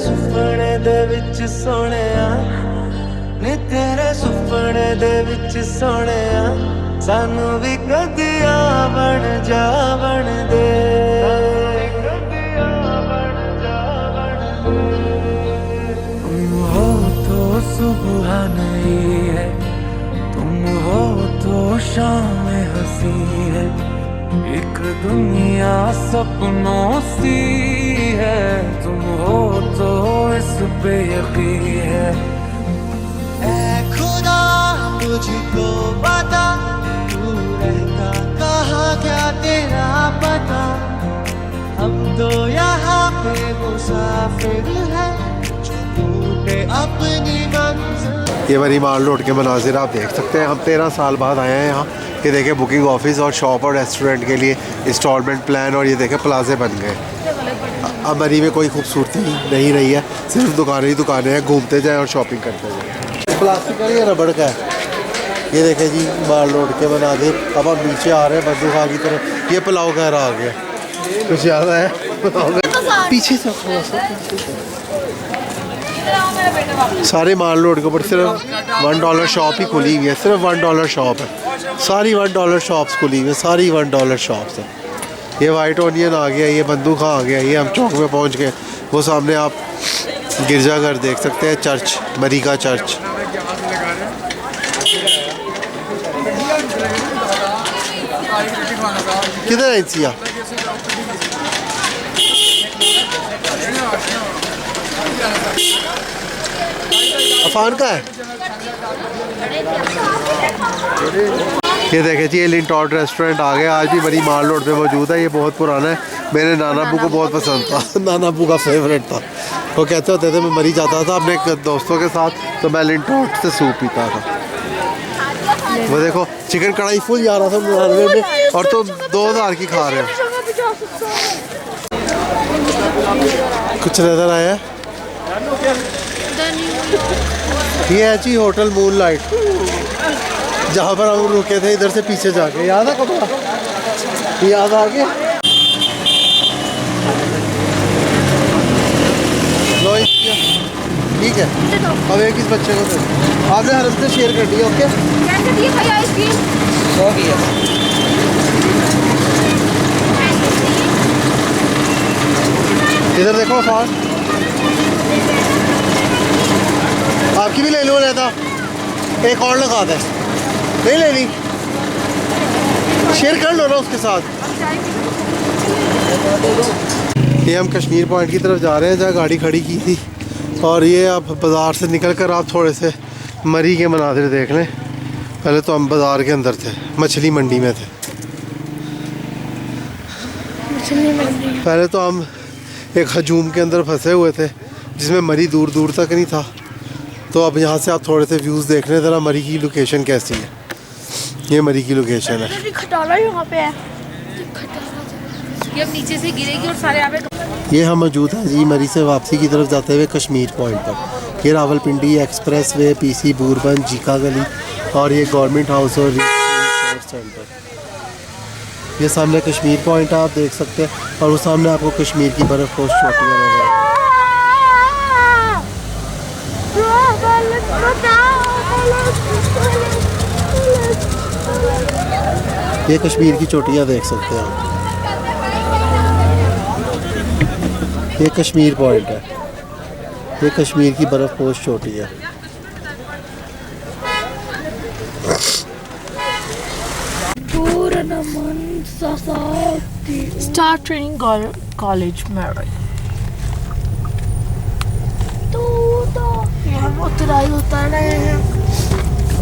सुपने दे विच सोहणिया नी तेरे सुपने दे विच सोहणिया सानू भी कदिया बन जा बन दे तुम हो तो सुबह नहीं है तुम हो तो शाम हंसी है एक दुनिया सपनों सी है तुम हो तो इस पे यकीन है ऐ खुदा मुझको बता तू रहता कहाँ क्या तेरा पता हम तो यहाँ पे मुसाफिर है जो टूटे अपनी मंजिल। ये मेरी माल रोड के मनाजिर आप देख सकते हैं। हम 13 साल बाद आए हैं यहाँ। ये देखें बुकिंग ऑफिस और शॉप और रेस्टोरेंट के लिए इंस्टॉलमेंट प्लान और ये देखें प्लाजे बन गए। अब मरी में कोई खूबसूरती नहीं रही है, सिर्फ दुकानें ही दुकानें हैं, घूमते जाएं और शॉपिंग करते जाएं। प्लास्टिक का ये रबड़ का है। ये देखें जी माल रोड के मनाजिर। अब हम नीचे आ रहे हैं बंदूखा की तरफ। ये पुलाव घर आ गया, कुछ याद है पीछे से सारे माल रोड के ऊपर सिर्फ $1 शॉप ही खुली हुई है, सिर्फ $1 शॉप है। सारी $1 शॉप्स खुली हुई है, सारी $1 शॉप्स है। ये वाइट ओनियन आ गया, ये बंदूखा आ गया, ये हम चौक में पहुंच गए। वो सामने आप गिरजाघर देख सकते हैं, चर्च, मरी का चर्च। किधर है इंसिया? अफान का है। ये देखें जी ये लिंटॉट रेस्टोरेंट आ गया, आज भी बड़ी माल रोड पे मौजूद है। ये बहुत पुराना है, मेरे नाना अब्बू को बहुत पसंद था। नाना अब्बू का फेवरेट था। वो कहते होते थे मैं मरी जाता था अपने दोस्तों के साथ तो मैं लिंटॉट से सूप पीता था। वो देखो चिकन कढ़ाई फुल जा रहा था 99 में और तुम 2000 की खा रहे हो। कुछ नजर आया? ये है जी होटल मून लाइट, जहाँ पर हम रुके थे इधर से पीछे जाके। याद है कपड़ा? याद आ गया? लो ठीक है। अब एक इस बच्चे को दे। आपने हर हफ्ते शेयर कर दिया। ओके इधर देखो फास्ट, आपकी भी ले लो लेता, एक और लगा दे। नहीं लेनी, शेयर कर लो ना उसके साथ। ये हम कश्मीर पॉइंट की तरफ जा रहे हैं जहाँ गाड़ी खड़ी की थी। और ये आप बाज़ार से निकल कर आप थोड़े से मरी के मनाजिर देख लें। पहले तो हम बाज़ार के अंदर थे, मछली मंडी में थे। पहले तो हम एक हजूम के अंदर फंसे हुए थे जिसमें मरी दूर दूर तक नहीं था। तो अब यहाँ से आप थोड़े से व्यूज़ देख रहे हैं ज़रा मरी की लोकेशन कैसी है। ये मरी की लोकेशन है। खटाला यहाँ पे है, ये अब नीचे से गिरेगी और सारे यहाँ पे। ये हम मौजूद हैं जी मरी से वापसी की तरफ जाते हुए कश्मीर पॉइंट पर। ये Rawalpindi expressway, PC Bhurban, Jhika Gali और ये गवर्नमेंट हाउस और रिसोर्स सेंटर। ये सामने कश्मीर पॉइंट आप देख सकते हैं और उस सामने आपको कश्मीर की बर्फ़ पोस्ट चोटियाँ नजर आएंगी। ये कश्मीर की चोटियाँ देख सकते हैं आप। ये कश्मीर पॉइंट है, ये कश्मीर की बर्फ़ पोस्ट चोटी है। Star training college Meerut. उतराई उतर रहे हैं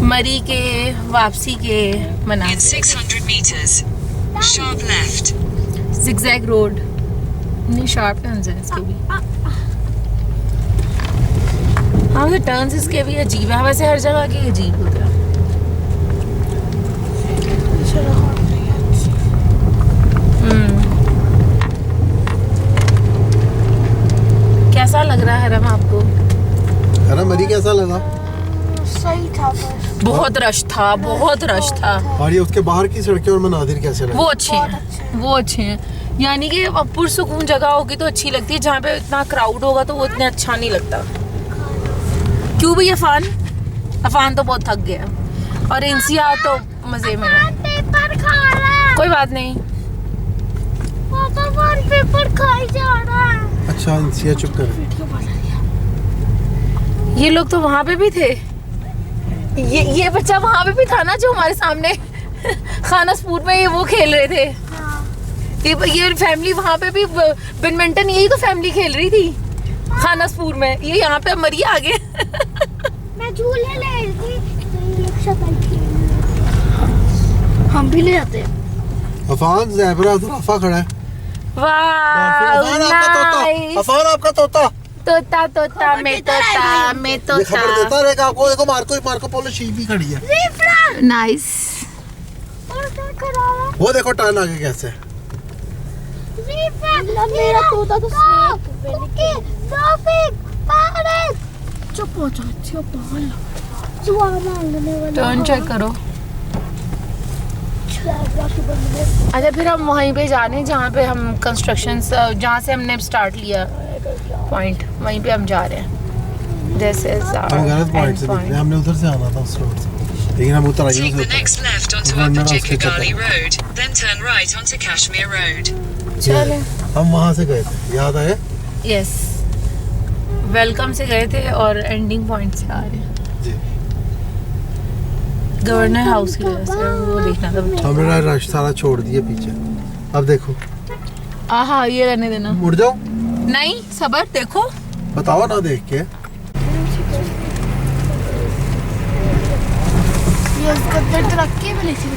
मरी के वापसी के मना 600 meters sharp left zigzag road. नहीं शार्प टर्न्स हैं इसके भी। हाँ तो टर्न्स इसके भी अजीब है, वैसे हर जगह के अजीब होते हैं। कैसा लग रहा है हरम आपको? हरम मरी कैसा लगा? सही था, बहुत रश था, बहुत रश था। और ये उसके बाहर की सड़कें और मनाजिर कैसे लगे? वो अच्छे हैं, वो अच्छे हैं। यानी कि अब पुरसुकून जगह होगी तो अच्छी लगती है, जहाँ पे इतना क्राउड होगा तो वो इतना अच्छा नहीं लगता। क्यों भाई अफान तो बहुत थक गया और इंसिया तो मजे में है। पेपर खा रहा है। कोई बात नहीं। पापा वन पेपर खाई जा रहा है। अच्छा इंसिया चुप कर। ये लोग तो वहाँ पे भी थे। ये बच्चा वहाँ पे भी था ना जो हमारे सामने खानासपुर में ये वो खेल रहे थे। ये फैमिली वहाँ पे भी बैडमिंटन यही तो फैमिली खेल रही थी खानासपुर में। ये यहाँ पे मरी आगे। मैं झूले ले रही थी तो ये शक्ल खेल। हम भी ले आते हैं। अफान ज़ेबरा ज़राफ़ा खड़ा है। वाह अफान आपका तोता। तोता मैं ये खबर देता रहेगा आपको। देखो मार्को पोलो शीप भी खड़ी है। नाइस। और क्या कर रहा है? वो देखो टर्न आगे कैसे। मेरा तोता तो स्नेक चुप हो जाओ। टर्न चेक करो। अच्छा फिर हम वहीं पे जाने जहाँ पे हम कंस्ट्रक्शन जहाँ से हमने स्टार्ट लिया पॉइंट, वहीं पे हम जा रहे हैं। दिस इज हम गलत पॉइंट से निकले। हमने उधर से आना था उस रोड से, लेकिन हम उतर आए Take the उस next left onto Upper Jikagali Road, then turn right onto Kashmir Road. चले। हम वहाँ से गए थे, याद आया? यस, वेलकम से गए थे और एंडिंग पॉइंट से आ रहे हैं। जी। गवर्नर हाउस की वजह से वो देखना था बच्चों। हमने रश सारा छोड़ दिया पीछे। अब देखो। आहा ये रहने देना। मुड़ जाओ। नहीं सबर देखो। बताओ ना देख के। ये उसको दर्द रख के भी लेती हूँ।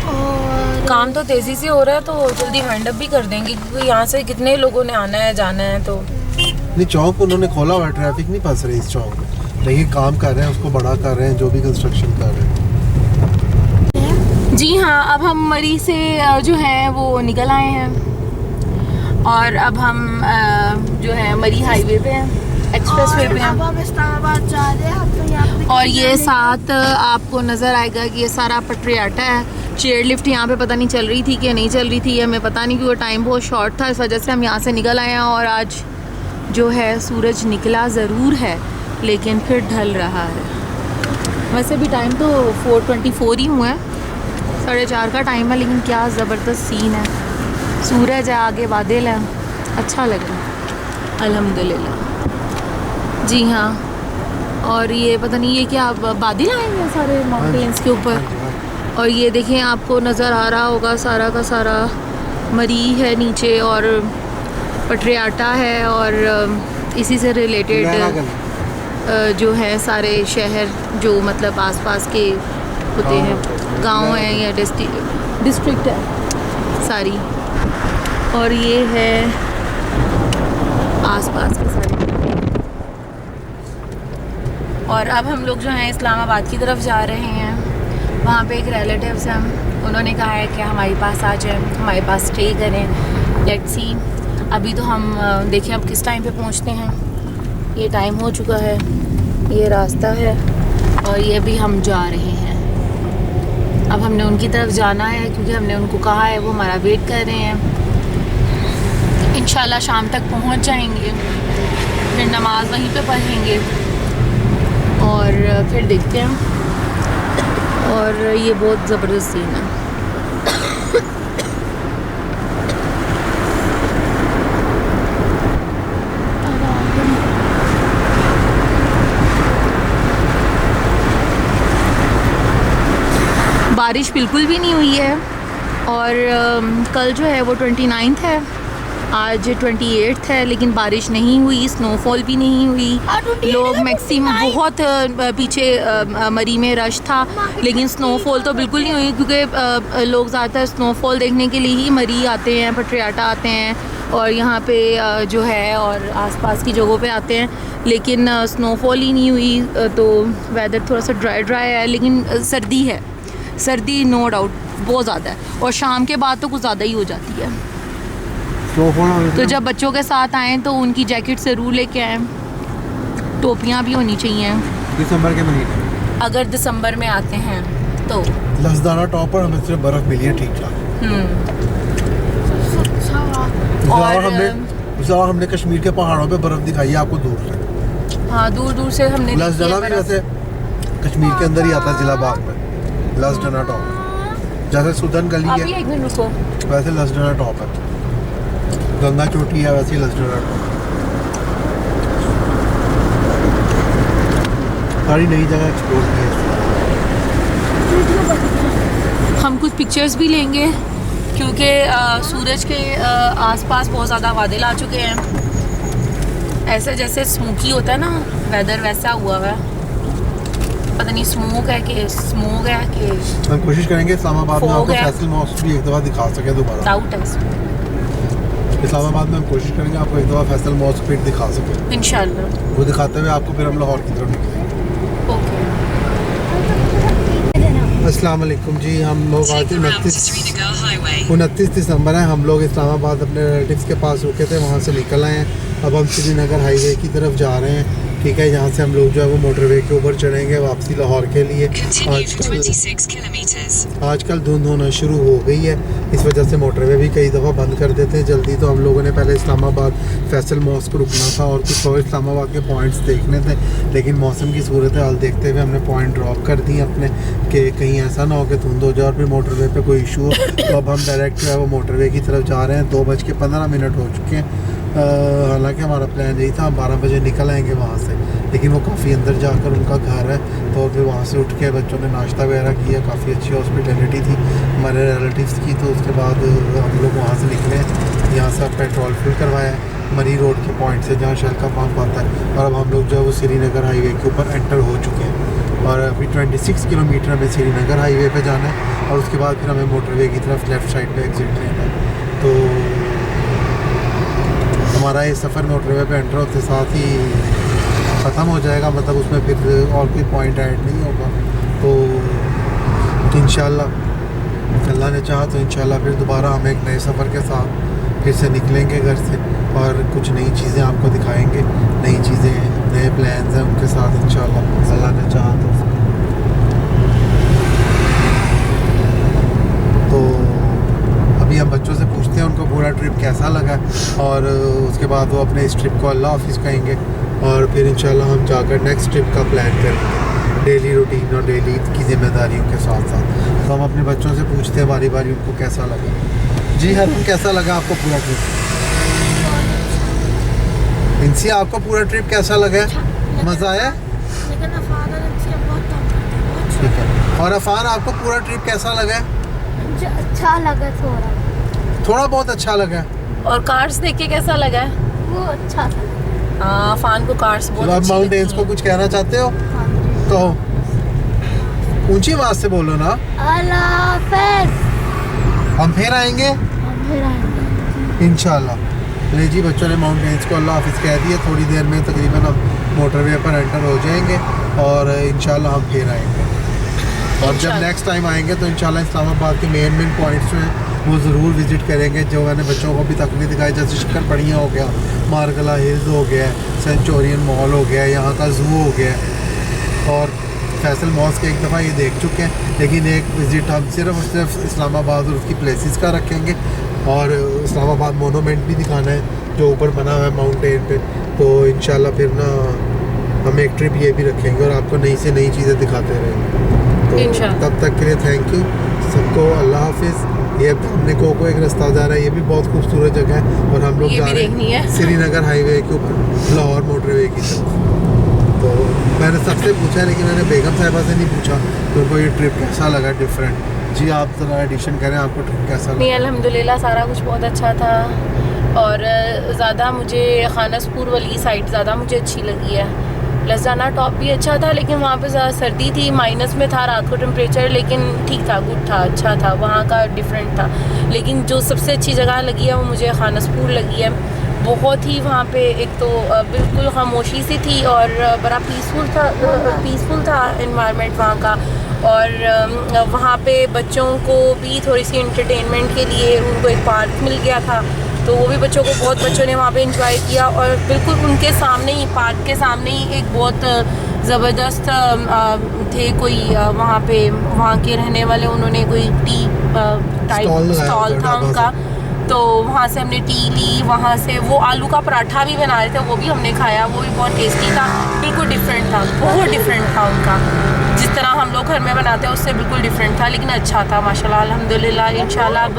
और काम तो तेजी से हो रहा है तो जल्दी वाइंड अप भी कर देंगे, क्योंकि यहाँ से कितने लोगों ने आना है जाना है। तो नहीं चौक उन्होंने खोला हुआ, ट्रैफिक नहीं फंस रही इस चौक में, लेकिन काम कर रहे हैं, उसको बड़ा कर रहे हैं, जो भी कंस्ट्रक्शन कर रहे हैं। जी हाँ, अब हम मरी से जो है वो निकल आए हैं और अब हम जो है मरी हाईवे पे हैं, एक्सप्रेस वे पे अब हैं। हम इस्लामाबाद जा रहे हैं। तो यहाँ पे और ये साथ आपको नज़र आएगा कि ये सारा पटरियाटा है। चेयर लिफ्ट यहाँ पे पता नहीं चल रही थी कि नहीं चल रही थी, हमें पता नहीं, क्योंकि टाइम बहुत शॉर्ट था, इस वजह से हम यहाँ से निकल आए हैं। और आज जो है सूरज निकला ज़रूर है लेकिन फिर ढल रहा है। वैसे भी टाइम तो 4:24 ही हुआ है, 4:30 का टाइम है, लेकिन क्या ज़बरदस्त सीन है। सूरज है, आगे बादल है, अच्छा लग रहा है अल्हम्दुलिल्लाह। जी हाँ, और ये पता नहीं ये क्या बादल आए हैं सारे माउंटेन्स के ऊपर। और ये देखें, आपको नज़र आ रहा होगा सारा का सारा मरी है नीचे और पटरियाटा है और इसी से रिलेटेड जो है सारे शहर जो मतलब आसपास के होते हैं, गांव हैं या डिस्ट्रिक्ट है सारी। और ये है आसपास के सारे। और अब हम लोग जो हैं इस्लामाबाद की तरफ जा रहे हैं। वहाँ पे एक रिलेटिव्स हैं, उन्होंने कहा है कि हमारे पास आ जाएं, हमारे पास स्टे करें। लेट्स सी, अभी तो हम देखें अब किस टाइम पे पहुँचते हैं। ये टाइम हो चुका है, ये रास्ता है और ये भी हम जा रहे हैं। अब हमने उनकी तरफ जाना है क्योंकि हमने उनको कहा है, वो हमारा वेट कर रहे हैं। इंशाल्लाह शाम तक पहुँच जाएंगे, फिर नमाज वहीं पे पढ़ेंगे और फिर देखते हैं। और ये बहुत ज़बरदस्त सीन है। बारिश बिल्कुल भी नहीं हुई है और कल जो है वो 29 है, आज 28 है, लेकिन बारिश नहीं हुई, स्नोफॉल भी नहीं हुई। लोग मैक्सिमम बहुत पीछे मरी में रश था, लेकिन स्नोफॉल तो बिल्कुल नहीं हुई, क्योंकि लोग ज़्यादातर स्नोफॉल देखने के लिए ही मरी आते हैं, पटरियाटा आते हैं और यहाँ पे जो है और आसपास की जगहों पे आते हैं, लेकिन स्नोफॉल ही नहीं हुई। तो वेदर थोड़ा सा ड्राई है, लेकिन सर्दी है, सर्दी नो डाउट बहुत ज़्यादा है। और शाम के बाद तो कुछ ज़्यादा ही हो जाती है। तो जब बच्चों के साथ आएँ तो उनकी जैकेट ज़रूर लेके आएँ, टोपियाँ भी होनी चाहिए। दिसंबर के महीने अगर दिसंबर में आते हैं तो लसदाना टॉप पर हमें सिर्फ बर्फ़ मिली है ठीक ठाक। हमने कश्मीर के पहाड़ों पे बर्फ़ दिखाई है आपको दूर से। हाँ, दूर दूर से हमने लसदाना भी वैसे कश्मीर के अंदर ही आता है, जिला बाग में लसदाना टॉप, जैसे सुदन गली है एक मिनट रुको। वैसे लसदाना टॉप है, गंगा चोटी है वैसे ही लसदाना टॉप। सारी नई जगह एक्सप्लोर की है। हम कुछ पिक्चर्स भी लेंगे क्योंकि सूरज के आसपास बहुत ज़्यादा बादल आ चुके हैं। ऐसे जैसे स्मोकी होता है ना वेदर, वैसा हुआ है। पता नहीं स्मोक है कि हम कोशिश करेंगे इस्लामाबाद में Fog आपको है। फैसल मॉस्क भी एक दफ़ा दिखा सकें दोबारा। डाउट है इस्लामाबाद में हम कोशिश करेंगे आपको एक दफ़ा फैसल मॉस्क भी दिखा सकें। इंशाल्लाह। वो दिखाते हुए आपको फिर हम लाहौर की तरफ निकलेंगे। ओके। अस्सलाम वालेकुम जी, हम लोग आज Take the route to Srinagar Highway. 29 दिसंबर है। हम लोग इस्लामाबाद अपने रिलेटिव्स के पास रुके थे, वहाँ से निकल आए हैं। अब हम श्रीनगर हाईवे की तरफ जा रहे हैं, ठीक है। यहाँ से हम लोग जो है वो मोटरवे के ऊपर चढ़ेंगे वापसी लाहौर के लिए। Continue for 26 kilometers. आजकल धुंध होना शुरू हो गई है, इस वजह से मोटरवे भी कई दफ़ा बंद कर देते हैं जल्दी। तो हम लोगों ने पहले इस्लामाबाद फैसल मॉस्क रुकना था और कुछ और इस्लामाबाद के पॉइंट्स देखने थे, लेकिन मौसम की सूरत हाल देखते हुए हमने पॉइंट ड्रॉप कर दिए अपने, कि कहीं ऐसा ना हो कि धुंध हो जाए और फिर मोटरवे पे कोई इशू हो। तो अब हम डायरेक्ट जो है वो मोटरवे की तरफ जा रहे हैं। 2:15 हो चुके हैं। हालांकि हमारा प्लान यही था हम 12 बजे निकल आएंगे वहाँ से, लेकिन वो काफ़ी अंदर जाकर उनका घर है, तो फिर वहाँ से उठ के बच्चों ने नाश्ता वगैरह किया। काफ़ी अच्छी हॉस्पिटैलिटी थी हमारे रिलेटिव्स की। तो उसके बाद हम लोग वहाँ से निकले, यहाँ से पेट्रोल फुल करवाया मरी रोड के पॉइंट से जहाँ शेल का पंप आता है। और अब हम लोग जो है वो श्रीनगर हाईवे के ऊपर एंटर हो चुके हैं और अभी 26 किलोमीटर हमें श्रीनगर हाईवे पे जाना है और उसके बाद फिर हमें मोटरवे की तरफ लेफ़्ट साइड पे एग्जिट लेना है। तो हमारा ये सफ़र मोटरवे पे एंटर होते साथ ही ख़त्म हो जाएगा, मतलब उसमें फिर और कोई पॉइंट ऐड नहीं होगा। तो इंशाल्लाह अल्लाह ने चाहा तो इंशाल्लाह फिर दोबारा हम एक नए सफ़र के साथ फिर से निकलेंगे घर से और कुछ नई चीज़ें आपको दिखाएंगे, नई चीज़ें, नए प्लान्स हैं उनके साथ इंशाल्लाह अल्लाह ने चाहा तो अभी हम बच्चों से पूछते हैं उनको पूरा ट्रिप कैसा लगा और उसके बाद वो अपने इस ट्रिप को अल्लाह हाफिज़ कहेंगे और फिर इंशाल्लाह हम जाकर नेक्स्ट ट्रिप का प्लान करेंगे डेली रूटीन और डेली की जिम्मेदारियों के साथ साथ। तो हम अपने बच्चों से पूछते हैं बारी बारी उनको कैसा लगा। जी हरम, कैसा लगा आपको पूरा ट्रिप? इनसे आपको पूरा ट्रिप कैसा लगा? मज़ा आया? लेकिन अफान से बहुत तंग करते हैं, बहुत ठीक है। और अफान आपको पूरा ट्रिप कैसा लगा? अच्छा लगा, थोड़ा बहुत अच्छा लगा। और कार्स देख के कैसा लगा? वो अच्छा था। हाँ, फान को कार्स बहुत तो आप अच्छी माउंटेन्स लगती को हैं। कुछ कहना चाहते हो? कहो, ऊंची आवाज से बोलो ना। अल्लाह हाफ़िज़। हम फिर आएंगे हम फिर आएंगे इंशाल्लाह। ले जी, बच्चों ने माउंटेन्स को अल्लाह हाफिज़ कह दिया। थोड़ी देर में तकरीबन हम मोटरवे पर एंटर हो जाएंगे और इंशाल्लाह हम फिर आएंगे। और जब नेक्स्ट टाइम आएंगे तो इंशाल्लाह इस्लामाबाद के मेन पॉइंट्स जो हैं वो ज़रूर विज़िट करेंगे, जो मैंने बच्चों को भी तक नहीं दिखाया, जैसे शक्कर पड़ियाँ हो गया, मारगला हिल्स हो गया, सेंचुरियन मॉल हो गया, यहाँ का ज़ू हो गया और फैसल मॉस्क एक दफ़ा ये देख चुके हैं, लेकिन एक विज़िट हम सिर्फ और सिर्फ इस्लामाबाद और उसकी प्लेसेस का रखेंगे और इस्लामाबाद मोनूमेंट भी दिखाना है जो ऊपर बना हुआ है माउंटेन पे। तो इंशाल्लाह फिर ना हम एक ट्रिप ये भी रखेंगे और आपको नई से नई चीज़ें दिखाते रहेंगे। तो इंशाल्लाह। तब तक के लिए थैंक यू सबको, अल्लाह हाफिज़। ये हमने को एक रास्ता जा रहा है, ये भी बहुत खूबसूरत जगह है और हम लोग ये जा भी रहे देखनी हैं है। श्रीनगर हाईवे के ऊपर लाहौर मोटरवे की तरफ। तो मैंने सबसे पूछा, लेकिन मैंने बेगम साहिबा से नहीं पूछा तो उनको ये ट्रिप कैसा लगा डिफरेंट। जी आप ज़रा एडिशन करें, आपको ट्रिप कैसा नहीं, लगा? अल्हम्दुलिल्लाह सारा कुछ बहुत अच्छा था और ज़्यादा मुझे खानसपुर वाली साइड ज़्यादा मुझे अच्छी लगी है। लसाना टॉप भी अच्छा था, लेकिन वहाँ पे ज़्यादा सर्दी थी, माइनस में था रात को टेम्परेचर, लेकिन ठीक था, गुड था, अच्छा था, वहाँ का डिफरेंट था। लेकिन जो सबसे अच्छी जगह लगी है वो मुझे खानसपुर लगी है। बहुत ही वहाँ पे एक तो बिल्कुल खामोशी सी थी और बड़ा पीसफुल था इन्वायरमेंट वहाँ का। और वहाँ पे बच्चों को भी थोड़ी सी इंटरटेनमेंट के लिए उनको एक पार्क मिल गया था, तो वो भी बच्चों ने वहाँ पे इंजॉय किया। और बिल्कुल उनके सामने ही, पार्क के सामने ही एक बहुत ज़बरदस्त थे कोई वहाँ पे, वहाँ के रहने वाले, उन्होंने कोई टी टाइप स्टॉल था उनका, तो वहाँ से हमने टी ली। वहाँ से वो आलू का पराठा भी बना रहे थे, वो भी हमने खाया, वो भी बहुत टेस्टी था, बिल्कुल डिफरेंट था, बहुत डिफरेंट था उनका, जिस तरह हम लोग घर में बनाते हैं उससे बिल्कुल डिफरेंट था, लेकिन अच्छा था माशाल्लाह अल्हम्दुलिल्लाह। इंशाल्लाह अब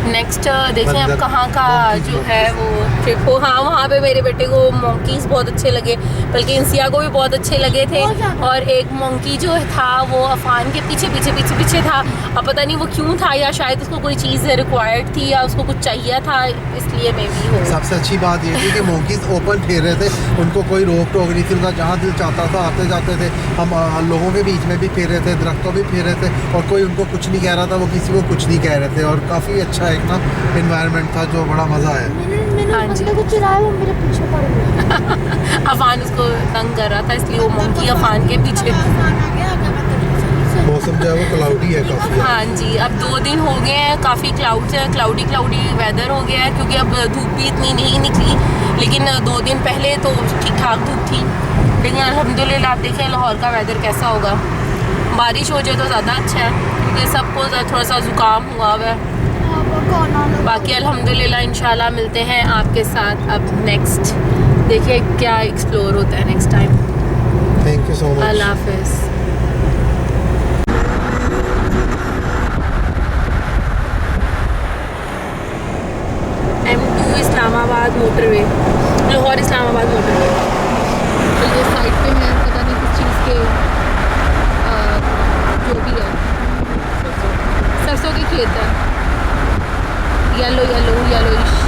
नेक्स्ट देखें अब कहाँ का जो है वो ट्रिप हो। हाँ, वहाँ पे मेरे बेटे को मोंकीज बहुत अच्छे लगे, बल्कि इंसिया को भी बहुत अच्छे लगे थे। और एक मोंकी जो था वो अफान के पीछे था। अब पता नहीं वो क्यों था, या शायद उसको कोई चीज़ रिक्वायर्ड थी या उसको कुछ चाहिए था, इसलिए मे भी हो। सबसे अच्छी बात ये थी कि मोंकीज ओपन फिर रहे थे, उनको कोई रोक टोक नहीं थी, उनका जहाँ दिल चाहता था आते जाते थे। हम लोगों के बीच में भी फिर रहे थे, दरख्तों भी फिर रहे थे, और कोई उनको कुछ नहीं कह रहा था, वो किसी को कुछ नहीं कह रहे थे, और काफ़ी अच्छा एक ना एनवायरनमेंट था जो बड़ा मज़ा आया। मैंने बंदे को चुराया, वो मेरे पीछे पड़ गया। अफान उसको तंग कर रहा था, इसलिए वो मोंकी अफान के पीछे। मौसम जो है वो क्लाउडी है काफ़ी। हाँ जी, अब 2 दिन हो गए हैं, काफ़ी क्लाउडी वेदर हो गया है, क्योंकि अब धूप भी इतनी नहीं निकली, लेकिन 2 दिन पहले तो ठीक ठाक धूप थी। लेकिन अल्हम्दुलिल्लाह आप देखें लाहौर का वेदर कैसा होगा। बारिश हो जाए तो ज़्यादा अच्छा है, क्योंकि सबको थोड़ा सा ज़ुकाम हुआ हुआ है। बाकी अल्हम्दुलिल्लाह इंशाल्लाह मिलते हैं आपके साथ अब नेक्स्ट, देखिए क्या एक्सप्लोर होता है next time. Thank you so much. अल्लाह हाफिज़। M2 Islamabad motorway, Lahore Islamabad motorway. तो ये साइड पे है, पता नहीं किस चीज़ के जो भी है, सरसों के खेत है, yellowish.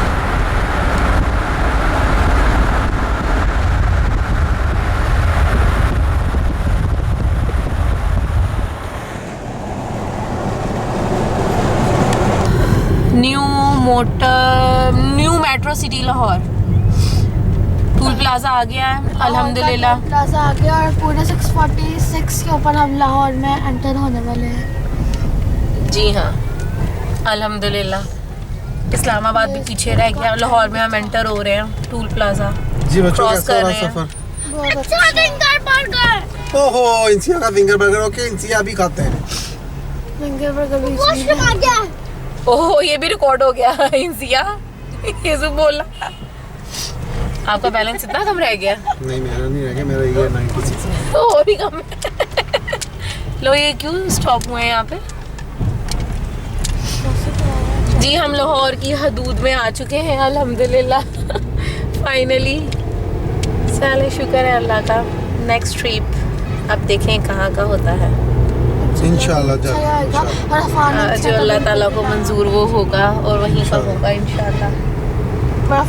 New metro city Lahore, toll plaza आ गया है अल्हम्दुलिल्लाह। प्लाजा आ गया और पूरे 646 के ऊपर हम लाहौर में एंटर होने वाले हैं। जी हाँ अल्हम्दुलिल्लाह। इस्लामाबाद भी पीछे रह गया, लाहौर में हम एंटर हो रहे हैं टूल प्लाजा, जी बच्चों क्रॉस कैसा कर रहा रहे हैं। सफर? बहुत अच्छा। ओहो, इंसिया का फिंगर बर्गर। ओके, इंसिया भी खाते हैं। फिंगर बर्गर भी ओहो, ये भी रिकॉर्ड हो गया इंसिया, ये जो बोला। आपका बैलेंस इतना कम रह गया? नहीं, मेरा नहीं रह गया, मेरा ये 96 और भी कम है। लो, ये क्यों स्टॉप हुए हैं यहाँ पे? जी हम लाहौर की हदूद में आ चुके हैं अल्हम्दुलिल्लाह फाइनली। चले शुक्र है अल्लाह का। नेक्स्ट ट्रिप अब देखें कहाँ का होता है। इंशाल्लाह जो अल्लाह ताला को मंजूर वो होगा और वहीं पर होगा इंशाल्लाह। बड़ा